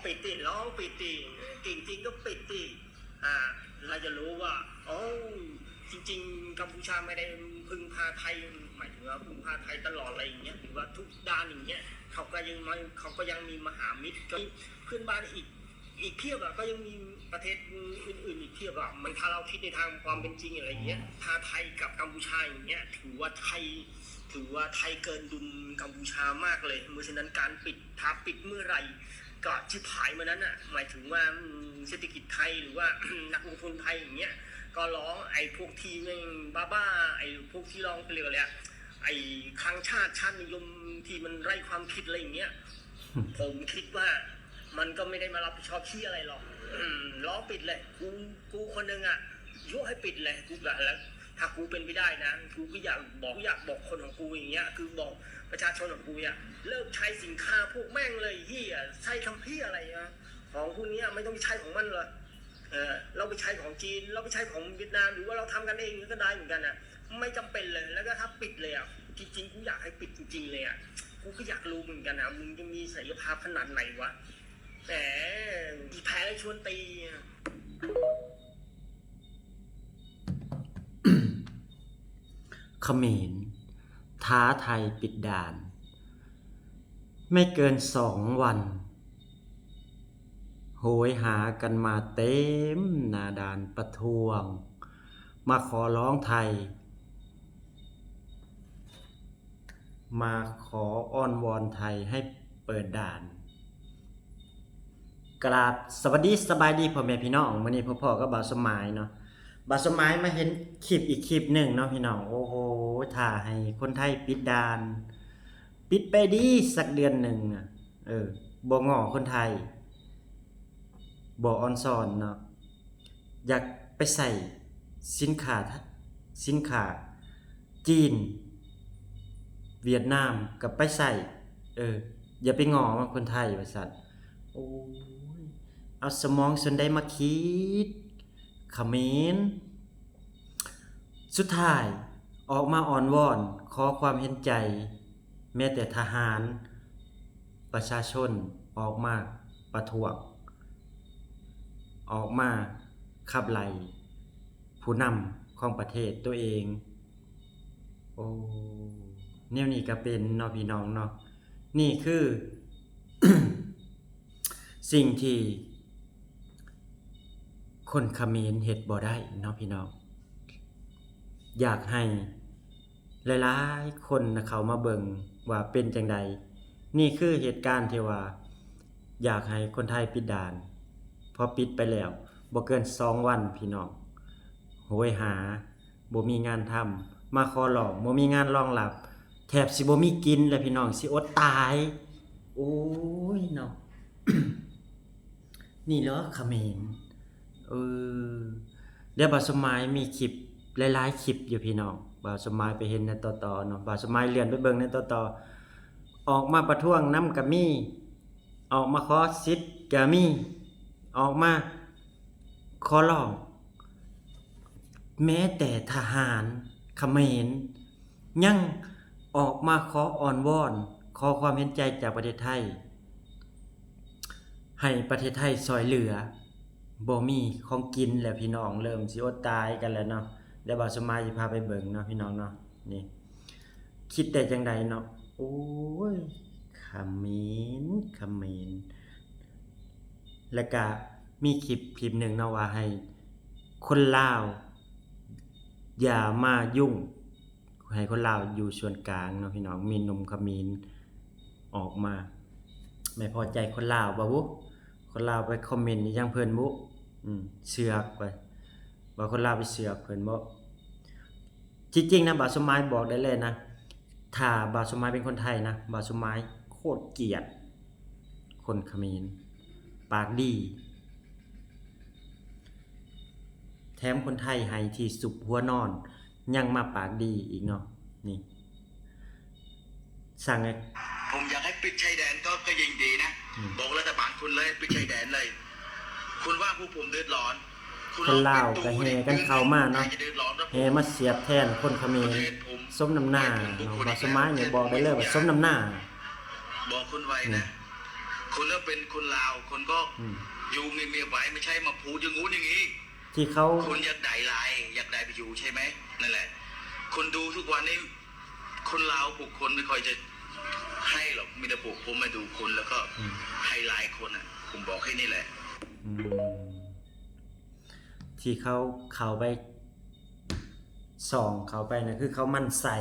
ปิดดิร้องปิดดิเก่งจริงก็ปิดดิเราจะรู้ว่าโอ้จริงๆกัมพูชาไม่ได้พึ่งพาไทยหมายถึงว่าพึ่งพาไทยตลอดอะไรอย่างเงี้ยหรือว่าทุกด้านอย่างเงี้ยเขาก็ยังมีมหามิตรก็เพื่อนบ้านอีกเพียบอะก็ยังมีประเทศอื่นๆอีกเพียบอะมันถ้าเราคิดในทางความเป็นจริงอะไรเงี้ยถ้าไทยกับกัมพูชาอย่างเงี้ยถือว่าไทยเกินดุลกัมพูชามากเลยเพราะฉะนั้นการปิดเมื่อไหร่ก็ชิบหายมานั้นอ่ะหมายถึงว่าเศรษฐกิจไทยหรือว่า นักลงทุนไทยอย่างเงี้ยก็ร้องไอ้พวกทีมบ้าไอ้พวกที่ร้องเรียกอะไรอะไอ้ครั้งชาตินิยมที่มันไร้ความคิดอะไรอย่างเงี้ย ผมคิดว่ามันก็ไม่ได้มารับผิดชอบที่อะไรหรอกร้องปิดเลยกูคนนึงอ่ะยุให้ปิดเลยกูแบบแล้วถ้ากูเป็นไปได้นะกูก็อยากบอกคนของกูอย่างเงี้ยคือบอกประชาชนของกูอ่ะเลิกใช้สินค้าพวกแม่งเลยเฮียใช้คำพี่อะไรนะของพวกนี้ไม่ต้องไปใช้ของมันเลยเราไปใช้ของจีนเราไปใช้ของเวียดนามหรือว่าเราทำกันเองก็ได้เหมือนกันนะไม่จำเป็นเลยแล้วก็ถ้าปิดเลยอ่ะจริงๆกูอยากให้ปิดจริงๆเลยอ่ะกูก็อยากรู้เหมือนกันนะมึงจะมีศักยภาพขนาดไหนวะแหมอีแพ้ชวนตีเขมรท้าไทยปิดด่าน ไม่เกิน2 วัน โหยหากันมาเต็มหน้าด่านประท้วง มาขอร้องไทย มาขออ้อนวอนไทยให้เปิดด่าน กราบสวัสดีสบายดีพ่อแม่พี่น้องมื้อนี้พ่อก็บ่าวสมายเนาะบ่าวสมายมาเห็นคลิปอีกคลิปหนึ่งเนาะพี่น้องโอ้โหท่าให้คนไทยปิดด่าน ปิดไปดีสักเดือนหนึ่งบ่ง้อคนไทยบ่ออนซ่อนเนาะอยากไปใส่สินค้าจีนเวียดนามกับไปใส่อย่าไปง้อมาคนไทยว่าซั่นโอ้ยเอาสมองส่วนใดมาคิดเขมรสุดท้ายออกมาอ้อนวอนขอความเห็นใจแม้แต่ทหารประชาชนออกมาประท้วงออกมาขับไล่ผู้นำของประเทศตัวเองโอ้แนวนี้ก็เป็นเนาะพี่น้องเนาะนี่คือ สิ่งที่คนเขมรเฮ็ดบ่ได้เนาะพี่น้องอยากให้หลายๆคนเข้ามาเบิ่งว่าเป็นจังใดนี่คือเหตุการณ์ที่ว่าอยากให้คนไทยปิดด่านพอปิดไปแล้วบ่เกิน2 วันพี่น้องโหยหาบ่มีงานทำมาขอร้องบ่มีงานรองรับแทบสิบ่มีกินแล้วพี่น้องสิอดตายโอ้ยเนาะ นี่เหรอเขมรเดี๋ยวบ่าวสมัยมีคลิปหลายๆคลิปอยู่พี่น้องบ่าวสมัยไปเห็นในต่อๆเนาะบ่าวสมัยเลื่อนไปเบิ่งในต่อๆออกมาประท้วงนำก็มีออกมาขอสิทธิ์ก็มีออกมาขอร้องแม้แต่ทหารเขมรยังออกมาขออ้อนวอนขอความเห็นใจจากประเทศไทยให้ประเทศไทยช่วยเหลือบ่มีของกินแล้วพี่น้องเริ่มสิอดตายกันแล้วเนาะเดี๋ยวบ่าวสมัยสิพาไปเบิ่งเนาะพี่น้องเนาะนี่คิดได้จังไดเนาะโอ้ยเขมรแล้วก็มีคลิปหนึ่งเนาะว่าให้คนลาวอย่ามายุ่งให้คนลาวอยู่ส่วนกลางเนาะพี่น้องมีหนุ่มเขมรออกมาไม่พอใจคนลาวบ่บุคนลาวไปคอมเมนต์อีหยังเพิ่นบุเสือกไปว่าคนลาวไปเสือกเพิ่นบ่จริงๆนะบ่าวสมัยบอกได้เลยนะถ้าบ่าวสมัยเป็นคนไทยนะบ่าวสมัยโคตรเกลียดคนเขมรปากดีแถมคนไทยให้ที่สุบหัวนอนยังมาปากดีอีกเนาะนี่สั่งให้ผมอยากให้ปิดชายแดนก็ยิ่งดีนะบอกรัฐบาลคุณเลยปิดชายแดนเลยคุณว่าผู้ผมเดือดร้อนคนลาวก็แห่กันเข้ามาเนาะแห่มาเสียบแทนคนเขมรสมน้ำหน้าเนาะบ่าวสมัยเนี่ยบอกได้เลยว่าสมน้ำหน้าบอกคุณไว้นะค คนก็เป็นคนลาวคนก็อยู่เงียบๆไว้ไม่ใช่มาพูดอย่างงู้นอย่างนี้ ที่เขา คนอยากได้ลายอยากได้ไปอยู่ใช่ไหมนั่นแหละคนดูทุกวันนี้คนลาวปลูกคนไม่ค่อยจะให้หรอกมีแต่ปลูกผมมาดูคนแล้วก็ให้หลายคนอ่ะผมบอกให้นี่แหละ อืมที่เขาไปส่องเขาไปนะคือเขามั่นใส่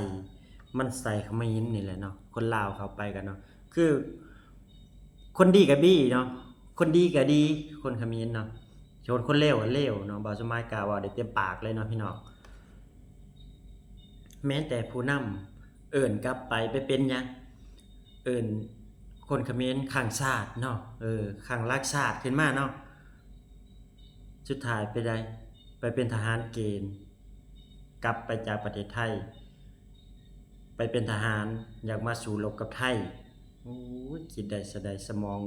เขมรนี่แหละเนาะคนลาวเขาไปกันเนาะคือคนดีกับบี้เนาะคนดีกับดีคนเขมรเนาะชนคนเลวอะเลวเนาะบ่าวสมัยกล่าวว่าได้เต็มปากเลยเนาะพี่น้องแม้แต่ผู้นำเอิ้นกลับไปเป็นหยังเอิ้นคนเขมรข้างชาติเนาะข้างรักชาติขึ้นมาเนาะสุดท้ายไปได้ไปเป็นทหารเกณฑ์กลับไปจากประเทศไทยไปเป็นทหารอยากมาสู่รบกับไทยโอ้ยคิดได้สะใดสมอง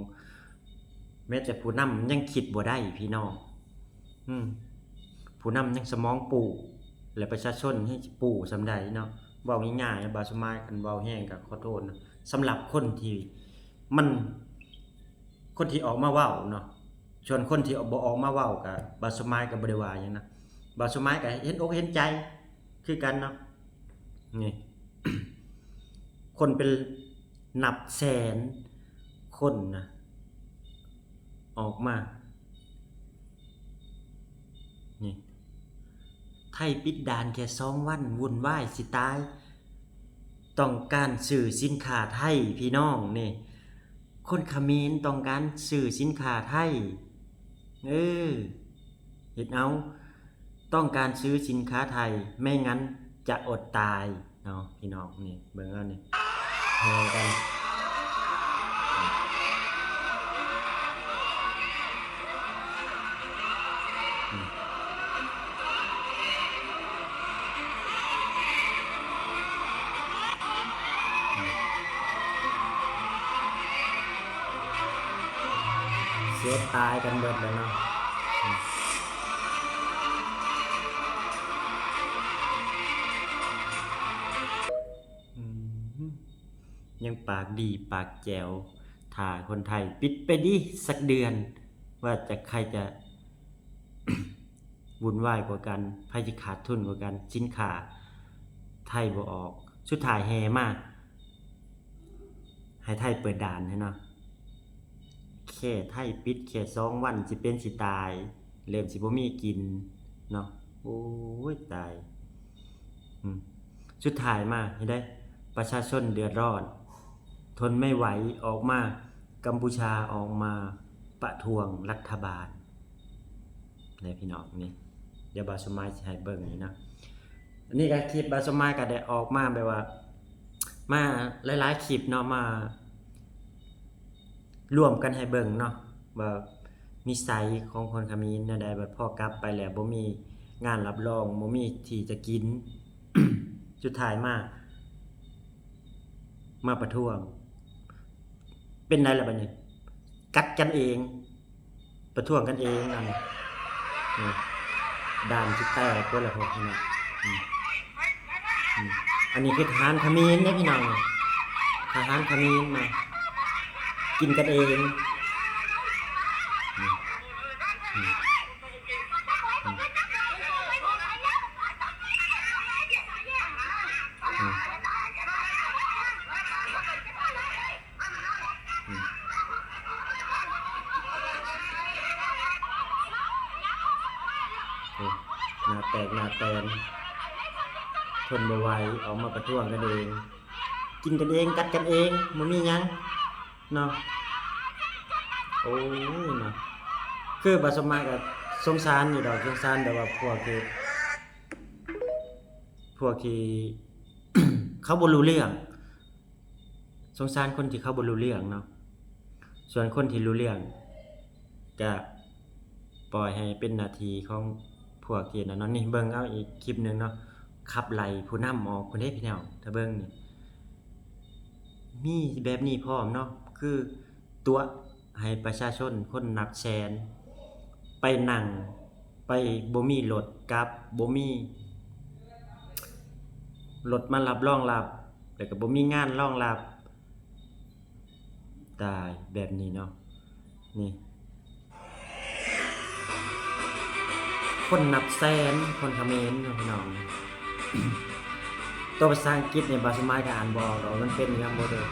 แม้แต่ผู้นำยังคิดบ่ได้พี่น้องผู้นำยังสมองปูและประชาชนให้ปูสำใดเนาะเว้าง่ายๆบาสมายคันเว้าแห้งก็ขอโทษนะสำหรับคนที่คนที่ออกมาเว้าเนาะส่วนคนที่บ่ออกมาเว้าก็บาสมายก็บ่ได้ว่าหยังนะบาสมายก็เห็นอกเห็นใจคือกันเนาะนี่ คนเป็นนับแสนคนนะออกมานี่ไทยปิดด่านแค่2 วันวุ่นวายสิตายต้องการซื้อสินค้าไทยพี่น้องนี่คนเขมรต้องการซื้อสินค้าไทยเฮ็ดเอาต้องการซื้อสินค้าไทยไม่งั้นจะอดตายเนาะพี่น้องนี่เบิ่งเอานี่แห่กันเสียตายกันเบิดแล้วเนาะยังปากดีปากแจ๋วถ้าคนไทยปิดไปดิสักเดือนว่าจะใครจะ วุ่นวายกว่ากันใครจะขาดทุนกว่ากันสินค้าไทยบ่ออกสุดท้ายแห่มาให้ไทยเปิดด่านให้เนาะแค่ไทยปิดแค่2 วันสิเป็นสิตายเริ่มสิบ่มีกินเนาะโอ้ยตายสุดท้ายมาให้ได้ประชาชนเดือดร้อนทนไม่ไหวออกมากัมพูชาออกมาประท้วงรัฐบาลในพี่น้องนี่เดี๋ยวบาสมัยสิให้เบิ่งนี่นะอันนี้ก็คลิปบาสมัยก็ได้ออกมาแบบว่ามาหลายๆคลิปเนาะมารวมกันให้เบิ่งเนาะว่านิสัยของคนเขมรแนวใดบัดพอกลับไปแล้วบ่มีงานรับรองบ่มีที่จะกิน สุดท้ายมาประท้วงเป็นไดล่ะบัดนี้กัดกันเองประท้วงกันเองนั่นด่านสิแตกเบิดแล้วพวกนี้อันนี้คือทหารเขมรเด้พี่น้องทหารเขมรมากินกันเองหน้าแตกหน้าแตนทนบ่ไหวออกมาประท้วงกันเองกินกันเองกัดกันเองบ่มีหยังเนาะโอ้ยเนาะคือบาสมายก็สงสารอยู่ดอกสงสารแต่ว่าพวกที่ เขาบ่รู้เรื่องสงสารคนที่เขาบ่รู้เรื่องเนาะส่วนคนที่รู้เรื่องก็ปล่อยให้เป็นหน้าที่ของพวกที่นั่นเนาะนี่เบิ่งเอาอีกคลิปนึงเนาะขับไล่ผู้นำออกคนเด้พี่น้องถ้าเบิ่งนี่มีแบบนี้พร้อมเนาะคือตัวให้ประชาชนคนนับแสนไปนั่งไปบ่มีรถกลับบ่มีรถมารับรองรับแล้วก็บ่มีงานรองรับตายแบบนี้เนาะ นี่คนนับแสนคนเขมรเนาะพี่น้อง ตัวภาษาอังกฤษเนี่ยบาสมายก็อ่านบ่ออกหรอกมันเป็นอย่างบ่เด้อ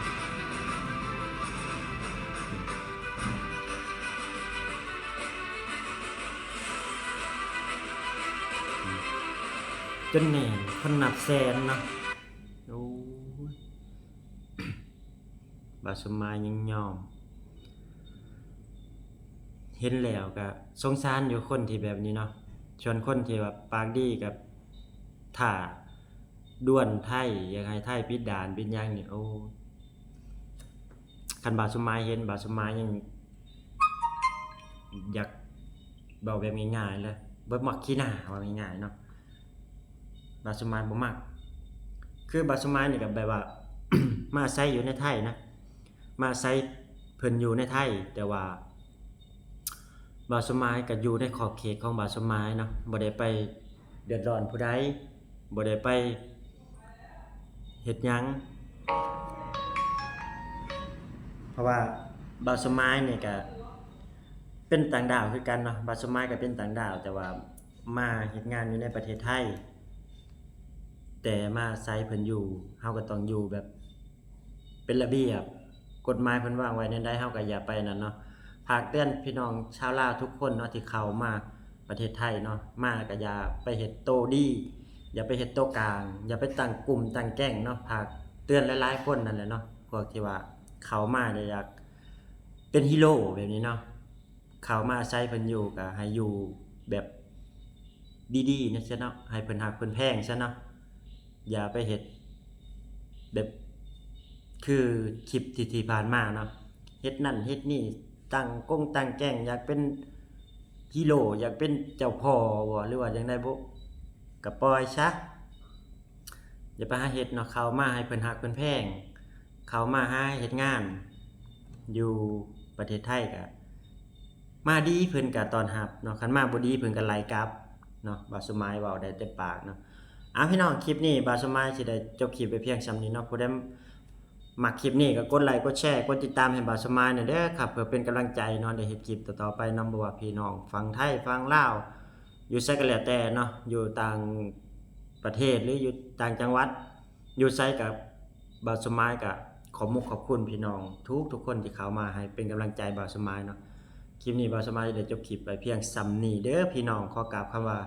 จนแน่นคนนับแสนเนาะโอ้ย บาสมายยังยอม เห็นแล้วก็สงสารอยู่คนที่แบบนี้เนาะชวนคนที่แบบปากดีกับถ้าด้วนไทยอยากให้ไทยปิดด่านปิดหยังนี่โอ้คันบาสมายเห็นบาสมายยังอยากเบาแบบง่ายๆเลยบ่มักขี้หน้าว่าง่ายๆเนาะบาสมายบ่มักคือบาสมายนี่ก็แบบว่า มาอาศัยอยู่ในไทยนะมาอาศัยเพิ่นอยู่ในไทยแต่ว่าบาสมายก็อยู่ในขอบเขตของบาสมายเนาะบ่ได้ไปเดือดร้อนผู้ใดบ่ได้ไปเฮ็ดหยังเพราะว่าบาสมายเนี่ยก็เป็นต่างดาวคือกันเนาะบาสมายก็เป็นต่างดาวแต่ว่ามาเฮ็ดงานอยู่ในประเทศไทยแต่มาอาศัยเพิ่นอยู่เฮาก็ต้องอยู่แบบเป็นระเบียบกฎหมายเพิ่นวางไว้แนวใดเฮาก็อย่าไปนั่นเนาะฝากเตือนพี่น้องชาวลาวทุกคนเนาะที่เข้ามาประเทศไทยเนาะมาก็อย่าไปเฮ็ดโตดีอย่าไปเฮ็ดโตกลางอย่าไปตั้งกลุ่มตั้งแก๊งเนาะฝากเตือนหลายๆคนนั่นแหละเนาะพวกที่ว่าเข้ามาเนี่ยอยากเป็นฮีโร่แบบนี้เนาะเข้ามาอาศัยเพิ่นอยู่ก็ให้อยู่แบบดีๆนะซะเนาะให้เพิ่นฮักเพิ่นแพงซะเนาะอย่าไปเฮ็ดแบบคือคลิปที่ผ่านมาเนาะเฮ็ดนั่นเฮ็ดนี่ตั้งแก๊งอยากเป็นฮีโร่อยากเป็นเจ้าพ่อบ่หรือว่าจังได๋บ่ก็ปล่อยซะอย่าไปหาเฮ็ดเนาะเข้ามาให้เพิ่นฮักเพิ่นแพงเข้ามาหาเฮ็ดงานอยู่ประเทศไทยก็มาดีเพิ่นก็ต้อนรับเนาะคันมาบ่ดีเพิ่นก็ไล่กลับเนาะบาสมายเว้าได้แต่ปากเนาะพี่น้องคลิปนี้บาสมายสิได้จบคลิปไปเพียงส่ำนี้เนาะผู้ใดมักคลิปนี้ก็กดไลค์กดแชร์กดติดตามให้บาสมายหน่อยเด้อครับเพื่อเป็นกำลังใจเนาะได้เฮ็ดคลิปต่อๆไปนำบ่ว่าพี่น้องฟังไทยฟังลาวอยู่ไสก็แล้วแต่เนาะอยู่ต่างประเทศหรืออยู่ต่างจังหวัดอยู่ไสกับบาสมายก็ขอบคุณพี่น้องทุกคนที่เข้ามาให้เป็นกำลังใจบาสมายเนาะคลิปนี้บาสมายได้จบคลิปไปเพียงส่ำนี้เด้อพี่น้องขอกราบคำว่า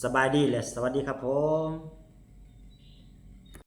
สบายดีและสวัสดีครับผม